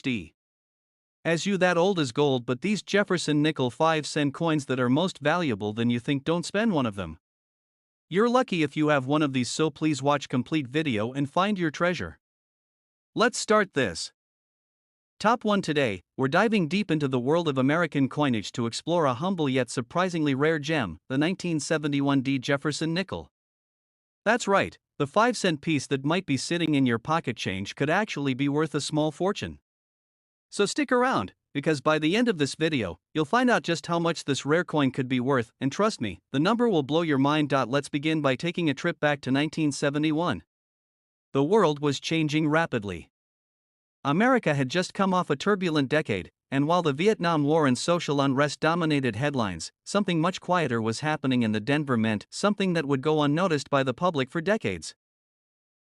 HD. As you that old as gold, but these Jefferson nickel 5-cent coins that are most valuable than you think, don't spend one of them. You're lucky if you have one of these, so please watch complete video and find your treasure. Let's start this. Top 1. Today, we're diving deep into the world of American coinage to explore a humble yet surprisingly rare gem, the 1971 D. Jefferson nickel. That's right, the 5-cent piece that might be sitting in your pocket change could actually be worth a small fortune. So stick around, because by the end of this video, you'll find out just how much this rare coin could be worth, and trust me, the number will blow your mind. Let's begin by taking a trip back to 1971. The world was changing rapidly. America had just come off a turbulent decade, and while the Vietnam War and social unrest dominated headlines, something much quieter was happening in the Denver Mint, something that would go unnoticed by the public for decades.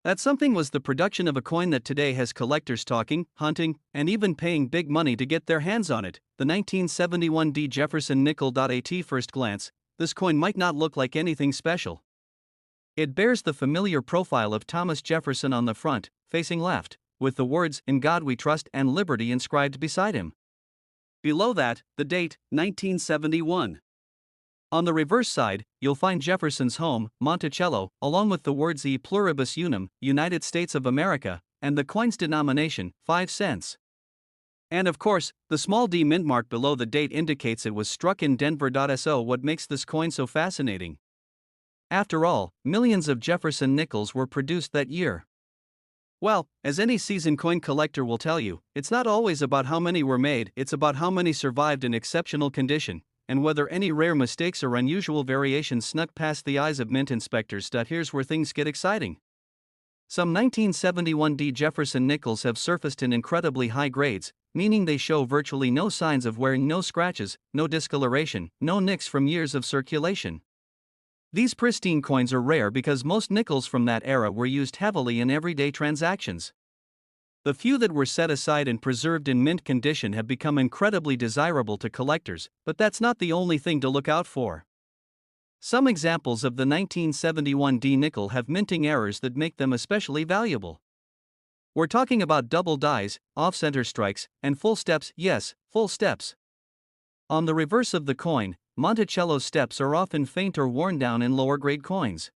That something was the production of a coin that today has collectors talking, hunting, and even paying big money to get their hands on it, the 1971 D. Jefferson nickel. At first glance, this coin might not look like anything special. It bears the familiar profile of Thomas Jefferson on the front, facing left, with the words, "In God We Trust" and "Liberty" inscribed beside him. Below that, the date, 1971. On the reverse side, you'll find Jefferson's home, Monticello, along with the words E Pluribus Unum, United States of America, and the coin's denomination, 5 cents. And of course, the small d mint mark below the date indicates it was struck in Denver. So what makes this coin so fascinating? After all, millions of Jefferson nickels were produced that year. Well, as any seasoned coin collector will tell you, it's not always about how many were made, it's about how many survived in exceptional condition, and whether any rare mistakes or unusual variations snuck past the eyes of mint inspectors. Here's where things get exciting. Some 1971 D. Jefferson nickels have surfaced in incredibly high grades, meaning they show virtually no signs of wearing, no scratches, no discoloration, no nicks from years of circulation. These pristine coins are rare because most nickels from that era were used heavily in everyday transactions. The few that were set aside and preserved in mint condition have become incredibly desirable to collectors, but that's not the only thing to look out for. Some examples of the 1971 D nickel have minting errors that make them especially valuable. We're talking about double dies, off-center strikes, and full steps. Yes, full steps. On the reverse of the coin, Monticello steps are often faint or worn down in lower-grade coins.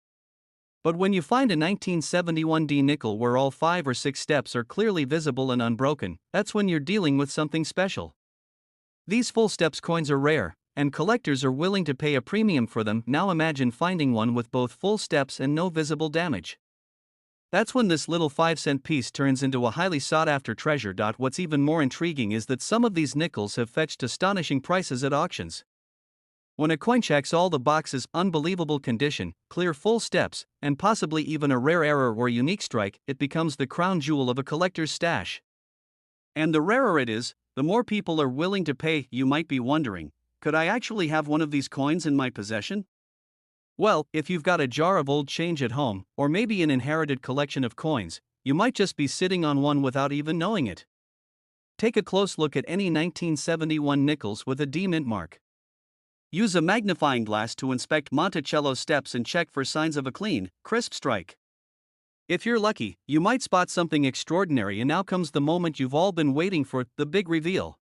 But when you find a 1971 D nickel where all 5 or 6 steps are clearly visible and unbroken, that's when you're dealing with something special. These full steps coins are rare, and collectors are willing to pay a premium for them. Now imagine finding one with both full steps and no visible damage. That's when this little 5-cent piece turns into a highly sought-after treasure. What's even more intriguing is that some of these nickels have fetched astonishing prices at auctions. When a coin checks all the boxes, unbelievable condition, clear full steps, and possibly even a rare error or unique strike, it becomes the crown jewel of a collector's stash. And the rarer it is, the more people are willing to pay. You might be wondering, could I actually have one of these coins in my possession? Well, if you've got a jar of old change at home, or maybe an inherited collection of coins, you might just be sitting on one without even knowing it. Take a close look at any 1971 nickels with a D mint mark. Use a magnifying glass to inspect Monticello steps and check for signs of a clean, crisp strike. If you're lucky, you might spot something extraordinary, and now comes the moment you've all been waiting for, the big reveal.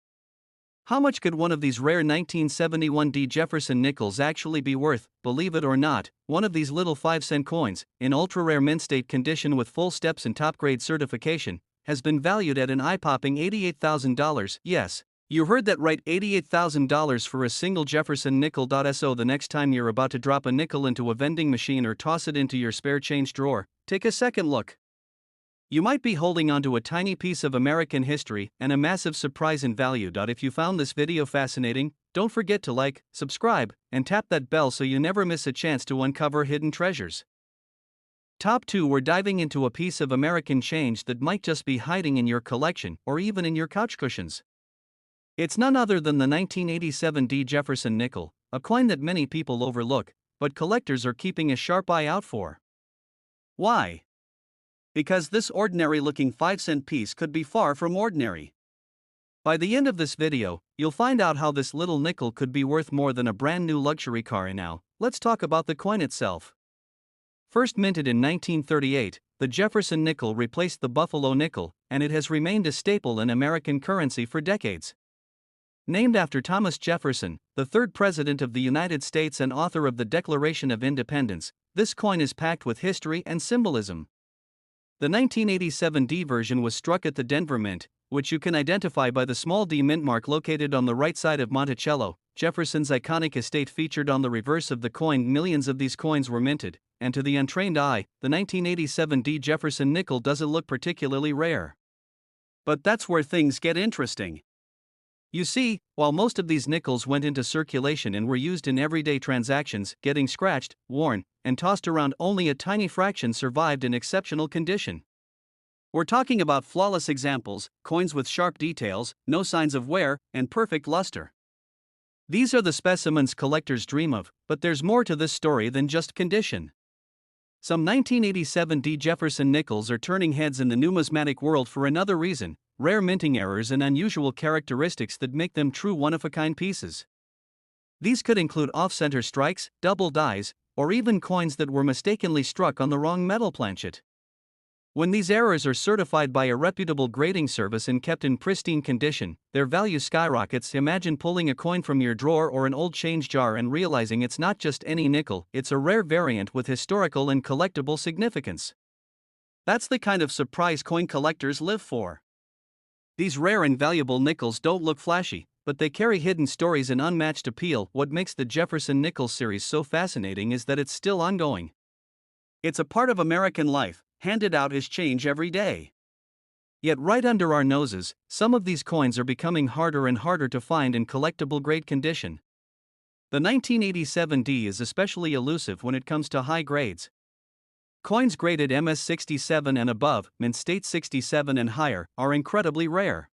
How much could one of these rare 1971 D. Jefferson nickels actually be worth? Believe it or not, one of these little 5-cent coins, in ultra-rare mint state condition with full steps and top-grade certification, has been valued at an eye-popping $88,000. Yes, you heard that right, $88,000 for a single Jefferson nickel. So the next time you're about to drop a nickel into a vending machine or toss it into your spare change drawer, take a second look. You might be holding onto a tiny piece of American history and a massive surprise in value. If you found this video fascinating, don't forget to like, subscribe, and tap that bell so you never miss a chance to uncover hidden treasures. Top 2. We're diving into a piece of American change that might just be hiding in your collection or even in your couch cushions. It's none other than the 1987 D. Jefferson nickel, a coin that many people overlook, but collectors are keeping a sharp eye out for. Why? Because this ordinary-looking 5-cent piece could be far from ordinary. By the end of this video, you'll find out how this little nickel could be worth more than a brand new luxury car. And now, let's talk about the coin itself. First minted in 1938, the Jefferson nickel replaced the Buffalo nickel, and it has remained a staple in American currency for decades. Named after Thomas Jefferson, the third President of the United States and author of the Declaration of Independence, this coin is packed with history and symbolism. The 1987 D version was struck at the Denver Mint, which you can identify by the small D mint mark located on the right side of Monticello, Jefferson's iconic estate featured on the reverse of the coin. Millions of these coins were minted, and to the untrained eye, the 1987 D Jefferson nickel doesn't look particularly rare. But that's where things get interesting. You see, while most of these nickels went into circulation and were used in everyday transactions, getting scratched, worn, and tossed around, only a tiny fraction survived in exceptional condition. We're talking about flawless examples, coins with sharp details, no signs of wear, and perfect luster. These are the specimens collectors dream of, but there's more to this story than just condition. Some 1987 D Jefferson nickels are turning heads in the numismatic world for another reason: rare minting errors and unusual characteristics that make them true one-of-a-kind pieces. These could include off-center strikes, double dies, or even coins that were mistakenly struck on the wrong metal planchet. When these errors are certified by a reputable grading service and kept in pristine condition, their value skyrockets. Imagine pulling a coin from your drawer or an old change jar and realizing it's not just any nickel, it's a rare variant with historical and collectible significance. That's the kind of surprise coin collectors live for. These rare and valuable nickels don't look flashy, but they carry hidden stories and unmatched appeal. What makes the Jefferson Nickel series so fascinating is that it's still ongoing. It's a part of American life, handed out as change every day. Yet right under our noses, some of these coins are becoming harder and harder to find in collectible grade condition. The 1987 D is especially elusive when it comes to high grades. Coins graded MS67 and above, Mint State 67 and higher, are incredibly rare.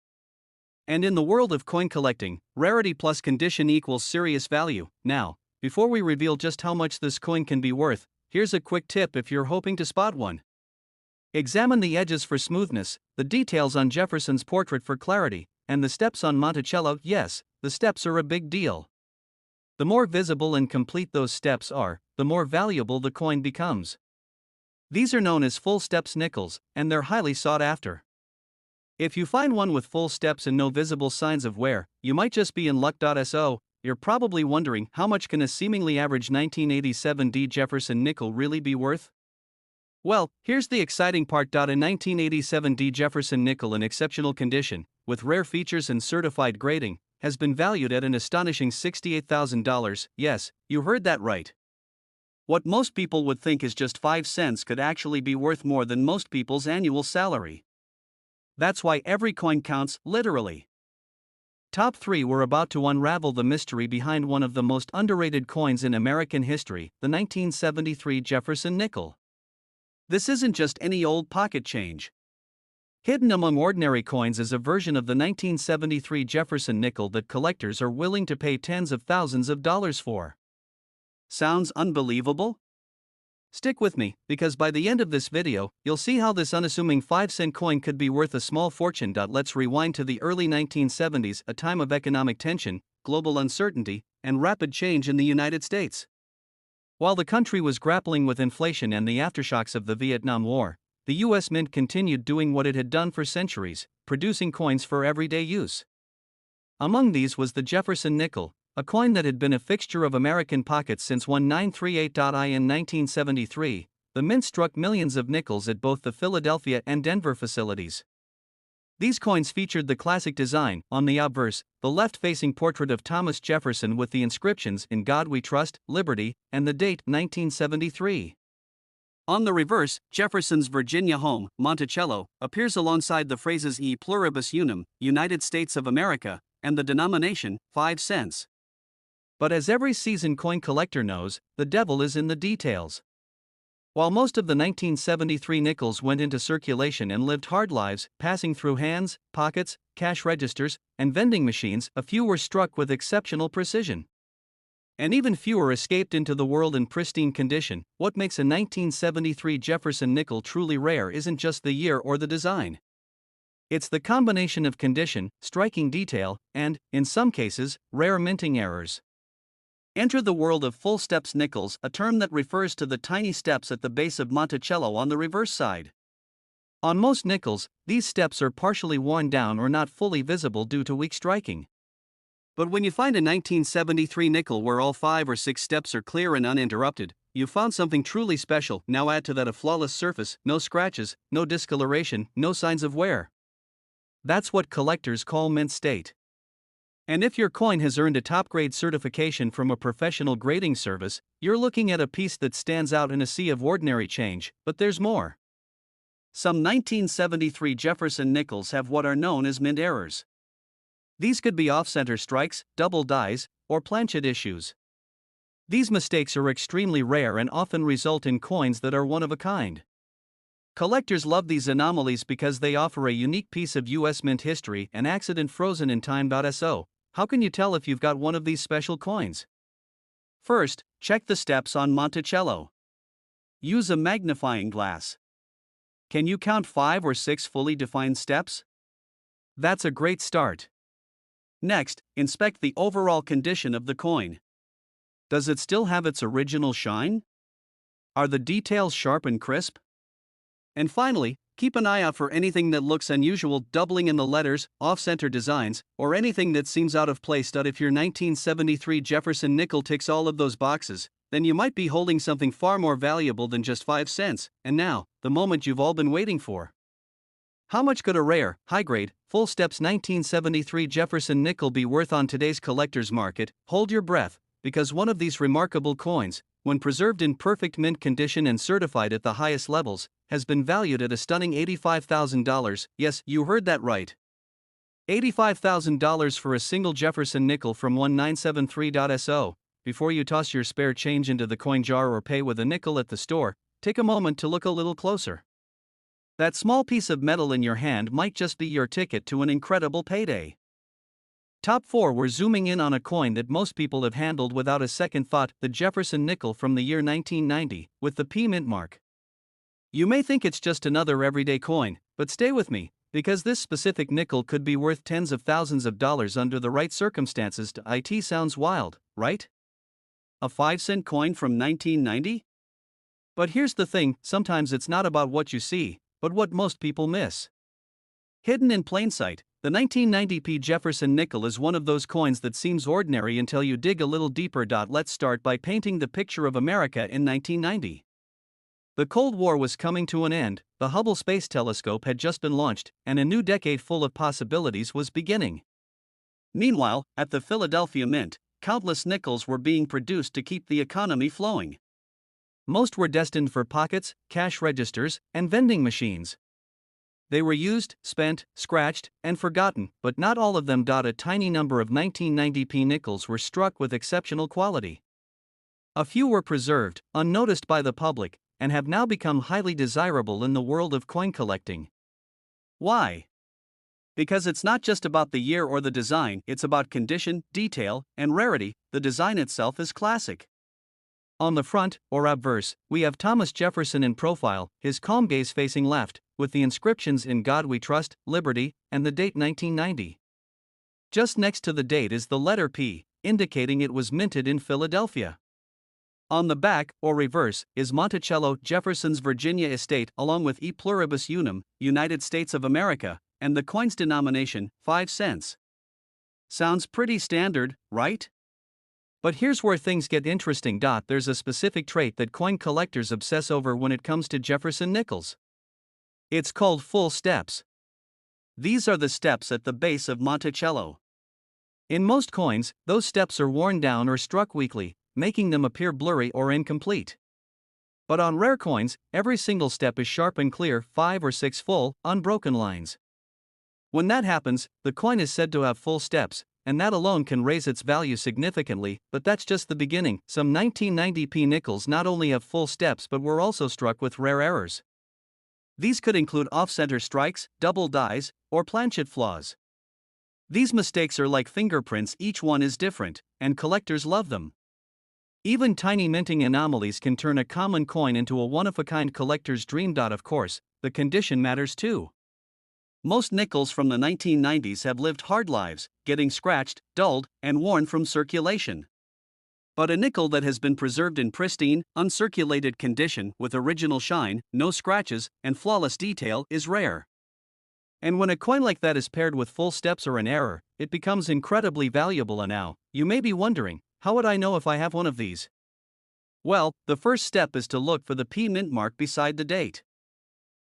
And in the world of coin collecting, rarity plus condition equals serious value. Now, before we reveal just how much this coin can be worth, here's a quick tip if you're hoping to spot one. Examine the edges for smoothness, the details on Jefferson's portrait for clarity, and the steps on Monticello. Yes, the steps are a big deal. The more visible and complete those steps are, the more valuable the coin becomes. These are known as full steps nickels, and they're highly sought after. If you find one with full steps and no visible signs of wear, you might just be in luck. So, you're probably wondering, how much can a seemingly average 1987 D Jefferson nickel really be worth? Well, here's the exciting part. A 1987 D Jefferson nickel in exceptional condition, with rare features and certified grading, has been valued at an astonishing $68,000. Yes, you heard that right. What most people would think is just 5 cents could actually be worth more than most people's annual salary. That's why every coin counts, literally. Top 3. We're about to unravel the mystery behind one of the most underrated coins in American history, the 1973 Jefferson nickel. This isn't just any old pocket change. Hidden among ordinary coins is a version of the 1973 Jefferson nickel that collectors are willing to pay tens of thousands of dollars for. Sounds unbelievable? Stick with me, because by the end of this video, you'll see how this unassuming 5-cent coin could be worth a small fortune. Let's rewind to the early 1970s, a time of economic tension, global uncertainty, and rapid change in the United States. While the country was grappling with inflation and the aftershocks of the Vietnam War, the U.S. Mint continued doing what it had done for centuries, producing coins for everyday use. Among these was the Jefferson nickel, a coin that had been a fixture of American pockets since 1938. In 1973, the Mint struck millions of nickels at both the Philadelphia and Denver facilities. These coins featured the classic design: on the obverse, the left-facing portrait of Thomas Jefferson with the inscriptions "In God We Trust, Liberty," and the date 1973. On the reverse, Jefferson's Virginia home, Monticello, appears alongside the phrases "E pluribus unum, United States of America," and the denomination, 5 cents. But as every seasoned coin collector knows, the devil is in the details. While most of the 1973 nickels went into circulation and lived hard lives, passing through hands, pockets, cash registers, and vending machines, a few were struck with exceptional precision. And even fewer escaped into the world in pristine condition. What makes a 1973 Jefferson nickel truly rare isn't just the year or the design. It's the combination of condition, striking detail, and, in some cases, rare minting errors. Enter the world of full steps nickels, a term that refers to the tiny steps at the base of Monticello on the reverse side. On most nickels, these steps are partially worn down or not fully visible due to weak striking. But when you find a 1973 nickel where all 5 or 6 steps are clear and uninterrupted, you've found something truly special. Now add to that a flawless surface, no scratches, no discoloration, no signs of wear. That's what collectors call mint state. And if your coin has earned a top-grade certification from a professional grading service, you're looking at a piece that stands out in a sea of ordinary change. But there's more. Some 1973 Jefferson nickels have what are known as mint errors. These could be off-center strikes, double dies, or planchet issues. These mistakes are extremely rare and often result in coins that are one of a kind. Collectors love these anomalies because they offer a unique piece of US mint history and accident frozen in time. So, how can you tell if you've got one of these special coins? First, check the steps on Monticello. Use a magnifying glass. Can you count 5 or 6 fully defined steps? That's a great start. Next, inspect the overall condition of the coin. Does it still have its original shine? Are the details sharp and crisp? And finally, keep an eye out for anything that looks unusual, doubling in the letters, off-center designs, or anything that seems out of place. If your 1973 Jefferson nickel ticks all of those boxes, then you might be holding something far more valuable than just 5 cents. And now, the moment you've all been waiting for. How much could a rare, high-grade, full steps 1973 Jefferson nickel be worth on today's collector's market? Hold your breath, because one of these remarkable coins, when preserved in perfect mint condition and certified at the highest levels, has been valued at a stunning $85,000. Yes, you heard that right. $85,000 for a single Jefferson nickel from 1973.so. Before you toss your spare change into the coin jar or pay with a nickel at the store, take a moment to look a little closer. That small piece of metal in your hand might just be your ticket to an incredible payday. Top 4. We're zooming in on a coin that most people have handled without a second thought, the Jefferson nickel from the year 1990, with the P mint mark. You may think it's just another everyday coin, but stay with me, because this specific nickel could be worth tens of thousands of dollars under the right circumstances. It sounds wild, right? A 5-cent coin from 1990? But here's the thing, sometimes it's not about what you see, but what most people miss. Hidden in plain sight, the 1990 P Jefferson nickel is one of those coins that seems ordinary until you dig a little deeper. Let's start by painting the picture of America in 1990. The Cold War was coming to an end, the Hubble Space Telescope had just been launched, and a new decade full of possibilities was beginning. Meanwhile, at the Philadelphia Mint, countless nickels were being produced to keep the economy flowing. Most were destined for pockets, cash registers, and vending machines. They were used, spent, scratched, and forgotten, but not all of them. A tiny number of 1990 P nickels were struck with exceptional quality. A few were preserved, unnoticed by the public, and have now become highly desirable in the world of coin collecting. Why? Because it's not just about the year or the design, it's about condition, detail, and rarity. The design itself is classic. On the front, or obverse, we have Thomas Jefferson in profile, his calm gaze facing left, with the inscriptions "In God We Trust," "Liberty," and the date 1990. Just next to the date is the letter P, indicating it was minted in Philadelphia. On the back, or reverse, is Monticello, Jefferson's Virginia estate, along with E pluribus unum, United States of America, and the coin's denomination, 5 cents. Sounds pretty standard, right? But here's where things get interesting. There's a specific trait that coin collectors obsess over when it comes to Jefferson nickels. It's called full steps. These are the steps at the base of Monticello. In most coins, those steps are worn down or struck weakly, making them appear blurry or incomplete. But on rare coins, every single step is sharp and clear, 5 or 6 full, unbroken lines. When that happens, the coin is said to have full steps, and that alone can raise its value significantly. But that's just the beginning. Some 1990 P nickels not only have full steps but were also struck with rare errors. These could include off-center strikes, double dies, or planchet flaws. These mistakes are like fingerprints, each one is different, and collectors love them. Even tiny minting anomalies can turn a common coin into a one-of-a-kind collector's dream. Of course, the condition matters too. Most nickels from the 1990s have lived hard lives, getting scratched, dulled, and worn from circulation. But a nickel that has been preserved in pristine, uncirculated condition with original shine, no scratches, and flawless detail is rare. And when a coin like that is paired with full steps or an error, it becomes incredibly valuable. And now, you may be wondering, how would I know if I have one of these? Well, the first step is to look for the P mint mark beside the date.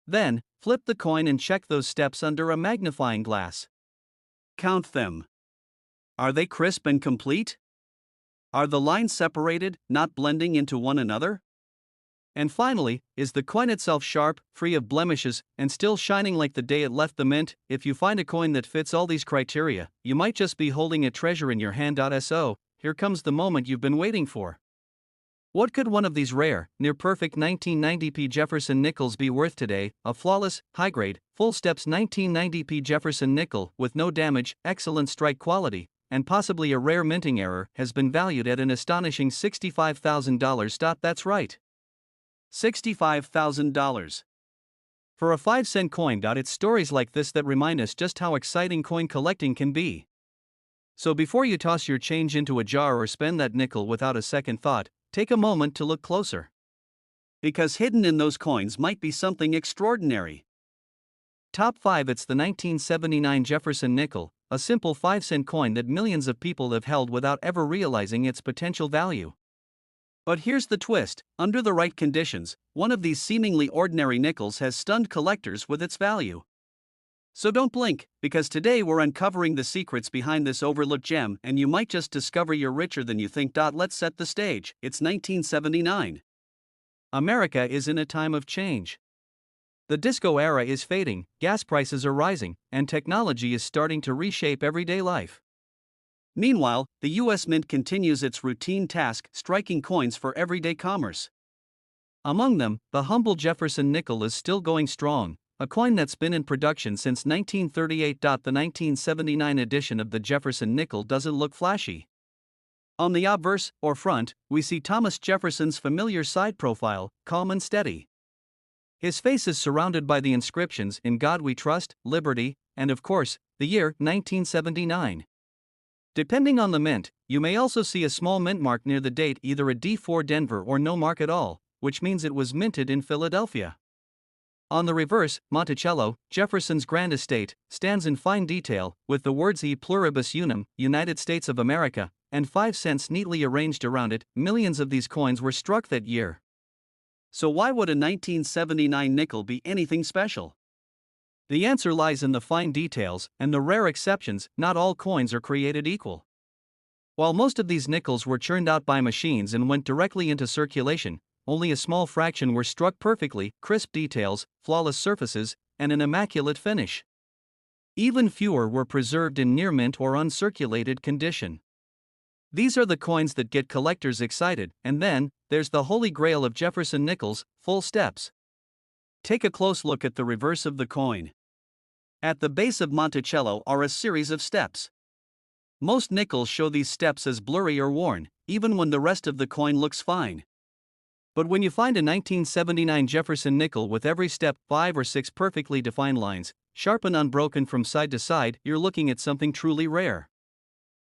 Then, flip the coin and check those steps under a magnifying glass. Count them. Are they crisp and complete? Are the lines separated, not blending into one another? And finally, is the coin itself sharp, free of blemishes, and still shining like the day it left the mint? If you find a coin that fits all these criteria, you might just be holding a treasure in your hand. So, here comes the moment you've been waiting for. What could one of these rare, near-perfect 1990p Jefferson nickels be worth today? A flawless, high-grade, full steps 1990p Jefferson nickel with no damage, excellent strike quality, and possibly a rare minting error has been valued at an astonishing $65,000. That's right. $65,000. For a 5-cent coin. It's stories like this that remind us just how exciting coin collecting can be. So before you toss your change into a jar or spend that nickel without a second thought, take a moment to look closer. Because hidden in those coins might be something extraordinary. Top 5. It's the 1979 Jefferson nickel, a simple 5-cent coin that millions of people have held without ever realizing its potential value. But here's the twist: under the right conditions, one of these seemingly ordinary nickels has stunned collectors with its value. So don't blink, because today we're uncovering the secrets behind this overlooked gem, and you might just discover you're richer than you think. Let's set the stage. It's 1979. America is in a time of change. The disco era is fading, gas prices are rising, and technology is starting to reshape everyday life. Meanwhile, the US Mint continues its routine task, striking coins for everyday commerce. Among them, the humble Jefferson nickel is still going strong, a coin that's been in production since 1938. The 1979 edition of the Jefferson nickel doesn't look flashy. On the obverse, or front, we see Thomas Jefferson's familiar side profile, calm and steady. His face is surrounded by the inscriptions "In God We Trust," "Liberty," and of course, the year 1979. Depending on the mint, you may also see a small mint mark near the date, either a D4 Denver or no mark at all, which means it was minted in Philadelphia. On the reverse, Monticello, Jefferson's grand estate, stands in fine detail, with the words E Pluribus Unum, United States of America, and 5 cents neatly arranged around it. Millions of these coins were struck that year. So why would a 1979 nickel be anything special? The answer lies in the fine details and the rare exceptions. Not all coins are created equal. While most of these nickels were churned out by machines and went directly into circulation, only a small fraction were struck perfectly, crisp details, flawless surfaces, and an immaculate finish. Even fewer were preserved in near mint or uncirculated condition. These are the coins that get collectors excited. And then, there's the holy grail of Jefferson nickels, full steps. Take a close look at the reverse of the coin. At the base of Monticello are a series of steps. Most nickels show these steps as blurry or worn, even when the rest of the coin looks fine. But when you find a 1979 Jefferson nickel with every step 5 or 6 perfectly defined lines, sharp and unbroken from side to side, you're looking at something truly rare.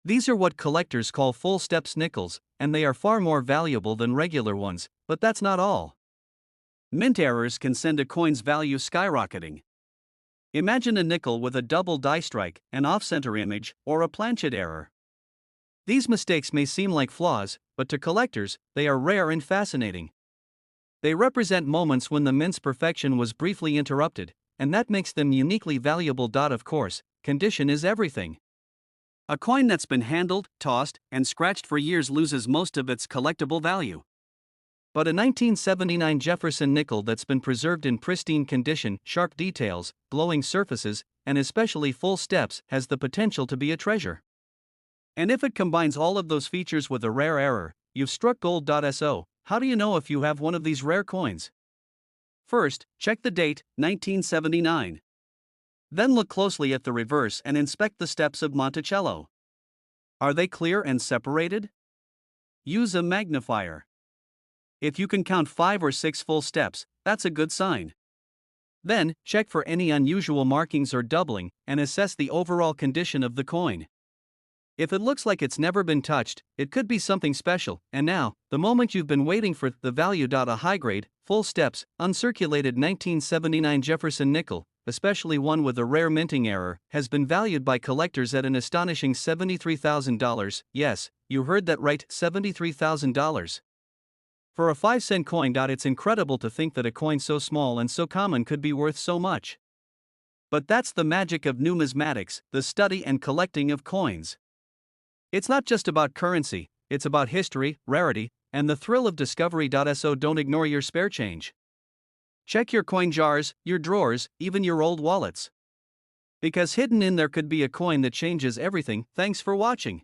These are what collectors call full steps nickels, and they are far more valuable than regular ones. But that's not all. Mint errors can send a coin's value skyrocketing. Imagine a nickel with a double die strike, an off-center image, or a planchet error. These mistakes may seem like flaws, but to collectors, they are rare and fascinating. They represent moments when the mint's perfection was briefly interrupted, and that makes them uniquely valuable. Of course, condition is everything. A coin that's been handled, tossed, and scratched for years loses most of its collectible value. But a 1979 Jefferson nickel that's been preserved in pristine condition, sharp details, glowing surfaces, and especially full steps has the potential to be a treasure. And if it combines all of those features with a rare error, you've struck gold. So, how do you know if you have one of these rare coins? First, check the date, 1979. Then look closely at the reverse and inspect the steps of Monticello. Are they clear and separated? Use a magnifier. If you can count 5 or 6 full steps, that's a good sign. Then, check for any unusual markings or doubling, and assess the overall condition of the coin. If it looks like it's never been touched, it could be something special. And now, the moment you've been waiting for, the value. A high grade, full steps, uncirculated 1979 Jefferson nickel, especially one with a rare minting error, has been valued by collectors at an astonishing $73,000. Yes, you heard that right, $73,000. For a 5-cent coin. It's incredible to think that a coin so small and so common could be worth so much. But that's the magic of numismatics, the study and collecting of coins. It's not just about currency, it's about history, rarity, and the thrill of discovery. So don't ignore your spare change. Check your coin jars, your drawers, even your old wallets. Because hidden in there could be a coin that changes everything. Thanks for watching.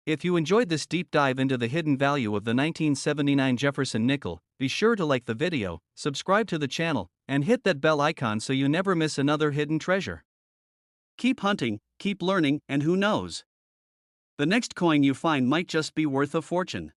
If you enjoyed this deep dive into the hidden value of the 1979 Jefferson nickel, be sure to like the video, subscribe to the channel, and hit that bell icon so you never miss another hidden treasure. Keep hunting, keep learning, and who knows? The next coin you find might just be worth a fortune.